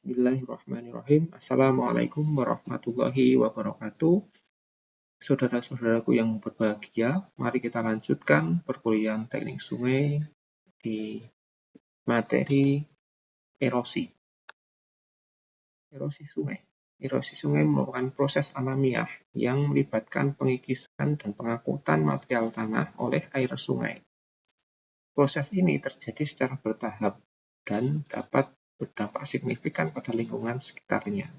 Bismillahirrahmanirrahim. Assalamualaikum warahmatullahi wabarakatuh. Saudara-saudaraku yang berbahagia, mari kita lanjutkan perkuliahan teknik sungai di materi erosi. Erosi sungai. Erosi sungai merupakan proses alamiah yang melibatkan pengikisan dan pengangkutan material tanah oleh air sungai. Proses ini terjadi secara bertahap dan dapat berdampak signifikan pada lingkungan sekitarnya.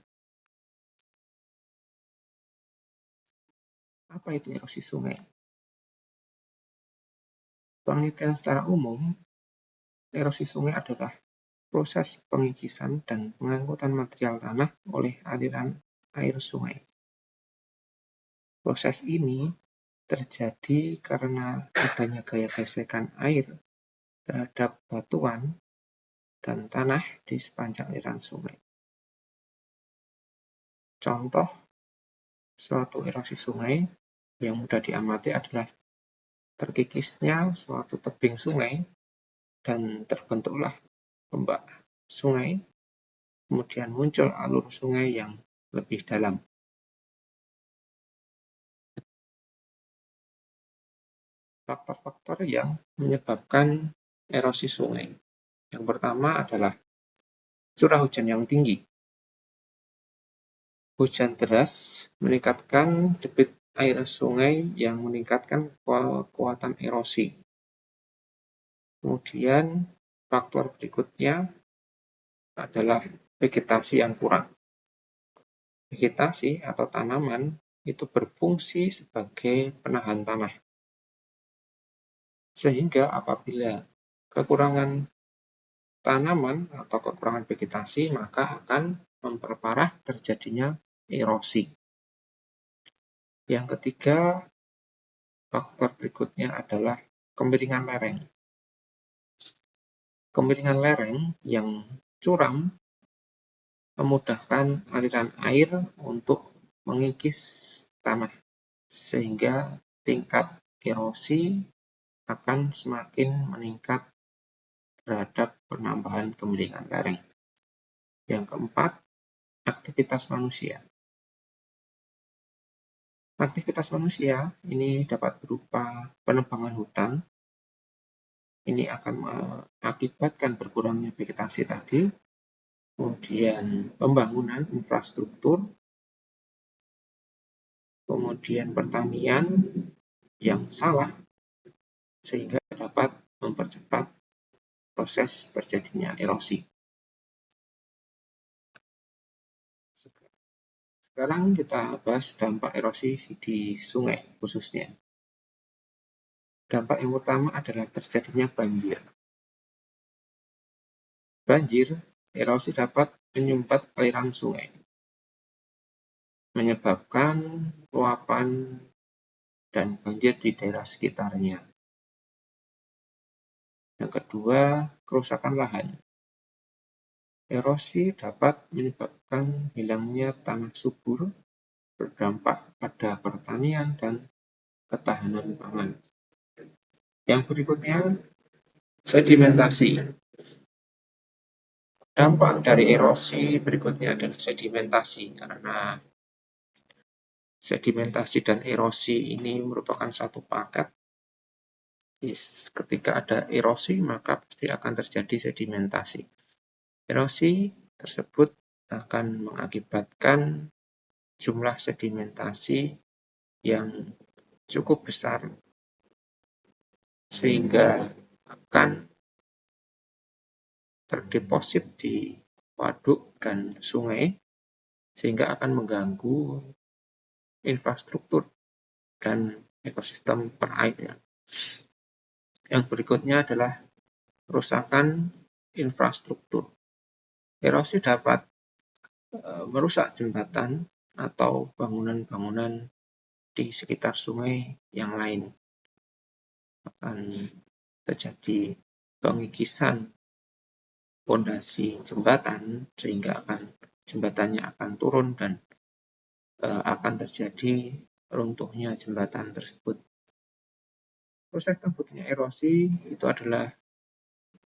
Apa itu erosi sungai? Penelitian secara umum, erosi sungai adalah proses pengikisan dan pengangkutan material tanah oleh aliran air sungai. Proses ini terjadi karena adanya gaya gesekan air terhadap batuan dan tanah di sepanjang aliran sungai. Contoh suatu erosi sungai yang mudah diamati adalah terkikisnya suatu tebing sungai dan terbentuklah ombak sungai, kemudian muncul alur sungai yang lebih dalam. Faktor-faktor yang menyebabkan erosi sungai. Yang pertama adalah curah hujan yang tinggi. Hujan deras meningkatkan debit air sungai yang meningkatkan kekuatan erosi. Kemudian faktor berikutnya adalah vegetasi yang kurang. Vegetasi atau tanaman itu berfungsi sebagai penahan tanah. Sehingga apabila kekurangan tanaman atau kekurangan vegetasi, maka akan memperparah terjadinya erosi. Yang ketiga, faktor berikutnya adalah kemiringan lereng. Kemiringan lereng yang curam memudahkan aliran air untuk mengikis tanah, sehingga tingkat erosi akan semakin meningkat terhadap penambahan kemiringan lereng. Yang keempat, aktivitas manusia. Aktivitas manusia ini dapat berupa penebangan hutan. Ini akan mengakibatkan berkurangnya vegetasi tadi, kemudian pembangunan infrastruktur, kemudian pertanian yang salah, sehingga dapat mempercepat proses terjadinya erosi. Sekarang kita bahas dampak erosi di sungai khususnya. Dampak yang utama adalah terjadinya banjir. Banjir, erosi dapat menyumbat aliran sungai, menyebabkan luapan dan banjir di daerah sekitarnya. Yang kedua, kerusakan lahan. Erosi dapat menyebabkan hilangnya tanah subur, berdampak pada pertanian dan ketahanan pangan. Yang berikutnya, sedimentasi. Dampak dari erosi berikutnya adalah sedimentasi, karena sedimentasi dan erosi ini merupakan satu paket. Ketika ada erosi, maka pasti akan terjadi sedimentasi. Erosi tersebut akan mengakibatkan jumlah sedimentasi yang cukup besar, sehingga akan terdeposit di waduk dan sungai, sehingga akan mengganggu infrastruktur dan ekosistem perairan. Yang berikutnya adalah kerusakan infrastruktur. Erosi dapat merusak jembatan atau bangunan-bangunan di sekitar sungai yang lain. Akan terjadi pengikisan pondasi jembatan, sehingga jembatannya akan turun dan akan terjadi runtuhnya jembatan tersebut. Proses terbentuknya erosi itu adalah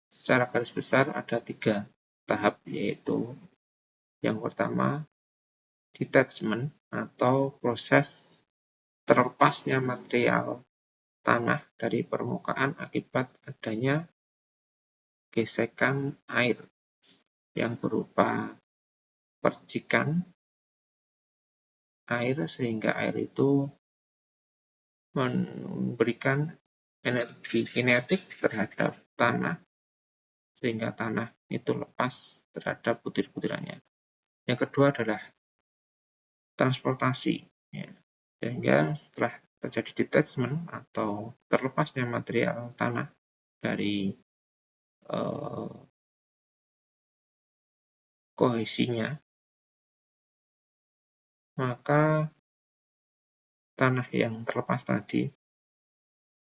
secara garis besar ada 3 tahap, yaitu Yang pertama, detachment atau proses terlepasnya material tanah dari permukaan akibat adanya gesekan air yang berupa percikan air sehingga air itu memberikan energi kinetik terhadap tanah sehingga tanah itu lepas terhadap butir-butirannya. Yang kedua adalah transportasi, ya. Sehingga setelah terjadi detachment atau terlepasnya material tanah dari kohesinya, maka tanah yang terlepas tadi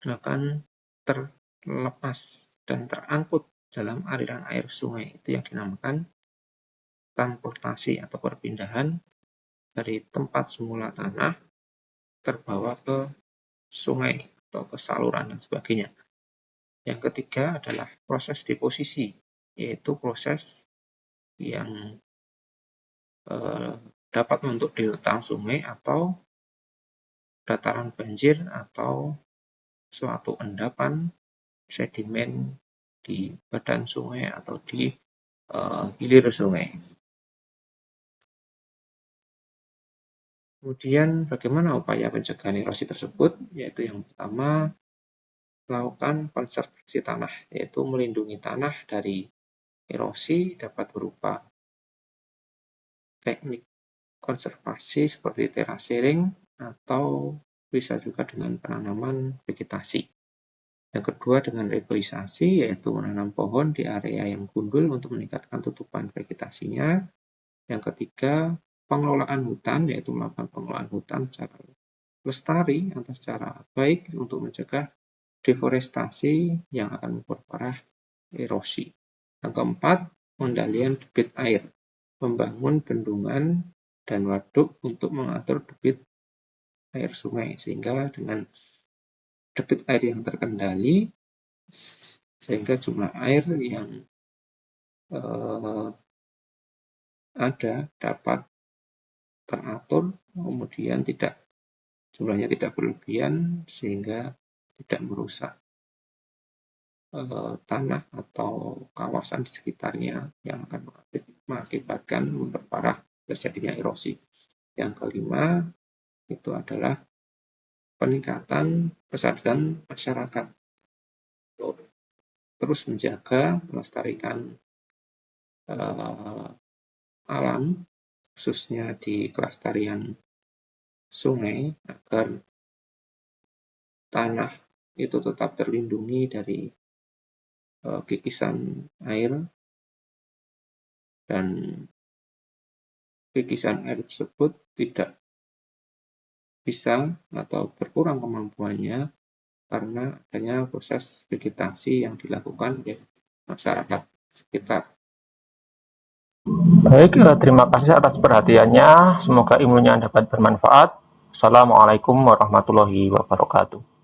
akan terlepas dan terangkut dalam aliran air sungai. Itu yang dinamakan transportasi atau perpindahan dari tempat semula tanah terbawa ke sungai atau ke saluran dan sebagainya. Yang ketiga adalah proses deposisi, yaitu proses yang dapat membentuk delta sungai atau dataran banjir atau suatu endapan sedimen di badan sungai atau di hilir sungai. Kemudian bagaimana upaya pencegahan erosi tersebut? Yaitu yang pertama, melakukan konservasi tanah, yaitu melindungi tanah dari erosi dapat berupa teknik konservasi seperti terasering atau bisa juga dengan penanaman vegetasi. Yang kedua dengan reboisasi, yaitu menanam pohon di area yang gundul untuk meningkatkan tutupan vegetasinya. Yang ketiga, pengelolaan hutan, yaitu melakukan pengelolaan hutan secara lestari atau secara baik untuk mencegah deforestasi yang akan memperparah erosi. Yang keempat, pengendalian debit air, membangun bendungan dan waduk untuk mengatur debit air sungai, sehingga dengan debit air yang terkendali, sehingga jumlah air yang ada dapat teratur, kemudian jumlahnya tidak berlebihan, sehingga tidak merusak tanah atau kawasan di sekitarnya yang akan mengakibatkan memperparah terjadinya erosi. Yang kelima itu adalah peningkatan kesadaran masyarakat untuk terus menjaga, melestarikan alam, khususnya di kelestarian sungai, agar tanah itu tetap terlindungi dari kikisan air, dan kikisan air tersebut tidak bisa atau berkurang kemampuannya karena adanya proses vegetasi yang dilakukan oleh masyarakat sekitar. Baik, terima kasih atas perhatiannya. Semoga ilmunya dapat bermanfaat. Assalamualaikum warahmatullahi wabarakatuh.